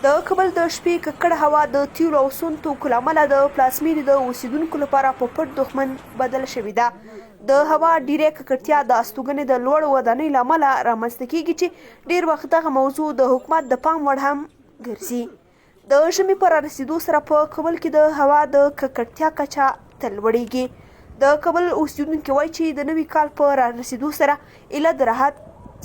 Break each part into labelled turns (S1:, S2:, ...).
S1: د کابل د شپې ککړه هوا د تیلو او سون توکو له امله د پلازمېنې د اوسیدونکو لپاره په پټ دښمن بدل شوې ده. د هوا ډیرې ککړتیا د استوګنې د لوړو ودانیو له امله رامنځته کیږي چې ډیر وخت دغه موضوع د حکومت د پام وړ هم ګرځي. د ژمي په رارسېدو سره په کابل کې د هوا د ککړتیا کچه تل لوړیږي. د کابل اوسیدونکي وایي چې د نوي کال په رارسېدو سره ایله د راحت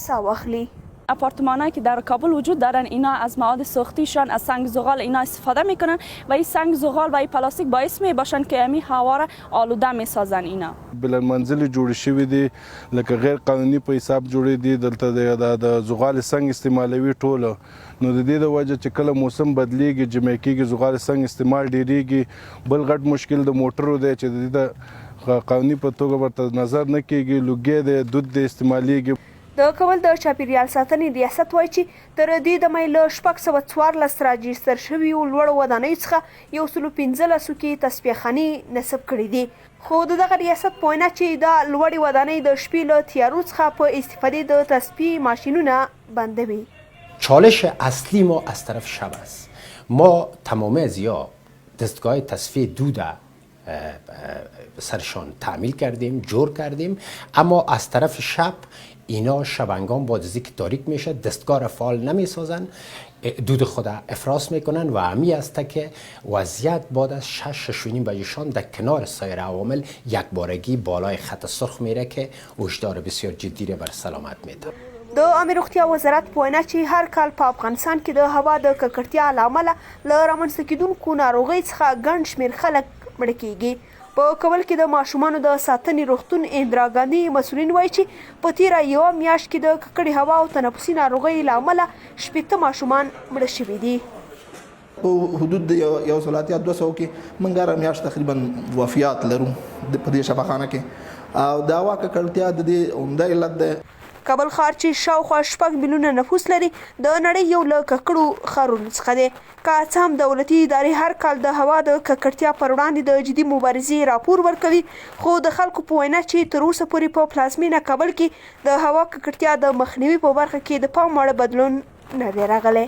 S1: ساه واخلي.
S2: آپارتمان‌هایی که در کابل وجود دارن اینا از مواد سوختیشان از سنگ زغال اینا استفاده میکنن و این سنگ زغال و این پلاستیک باعث میباشن که همین هوا را آلوده میسازن. اینا
S3: بلند منزل جوړ شوی دي لکه غیر قانوني په حساب جوړې دي. دلته د زغال سنگ استعمالوي ټوله، نو د دې د وجه چې کله موسم بدلیږي جمع کېږي زغال سنگ استعمال ډیریږي. بل غټ مشکل د موټرو دی چې د قانوني په توګه ورته نظر نه کېږي، لوګي دی دود دی استعمالیږي.
S1: د کابل د چاپیریال ساتنې ریاست وایي چې تر دې دمه له 614 راجستر شویو لوړو ودانیو څخه 115 کې تصفیه خانې نصب کړي دي. خو د دغه ریاست په وینا چې دا لوړې ودانۍ د شپې له تیارو څخه په استفادې د تصفیه ماشینونه بندوي.
S4: چالش اصلی ما از طرف شب است. ما تمام ازیا دستگاه تصفیه دود سرشان تعمیل کردیم، جور کردیم، اما از طرف شب اینا شبنگان بعد از اینکه تاریک میشه دستگاه را فعال نمیسازن، دود خود افراز میکنن و همی است که وضعیت بعد از 6-6:30 بجهشان در کنار سایر عوامل یک بارگی بالای خط سرخ میره که هشدار بسیار جدی را بر سلامت میده.
S1: د عامه روغتیا وزارت په وینا چې هر کال په افغانستان کې د هوا د ککړتیا له امله له رامنځته کېدونکو ناروغۍ څخه ګڼ شمېر خلک مړه کېږي. په کابل کې د ماشومانو د ساتنې روغتون اندرا ګاندي مسؤلین وایي چې په تیره یوه میاشت کې د ککړې هوا او تنفسي ناروغۍ له امله 80 ماشومان مړه شوي دي.
S5: په حدود د 100-200 کې موږ هره میاشت تقریبا وفیات لرو په دې شفاخانه کې، او د هوا ککړتیا د دې عمده علت ده.
S1: کابل ښار چې شاوخوا 6 میلیونه نفوس لري د نړۍ یو له ککړو ښارونو څخه دی. که څه هم دولتي ادارې هر کال د هوا د ککړتیا پر وړاندې د جدي مبارزې راپور ورکوي، خو د خلکو په وینا چې تر اوسه پورې په پلازمېنه کابل کې د هوا ککړتیا د مخنیوي په برخه کې د پام وړ بدلون نه دی راغلی.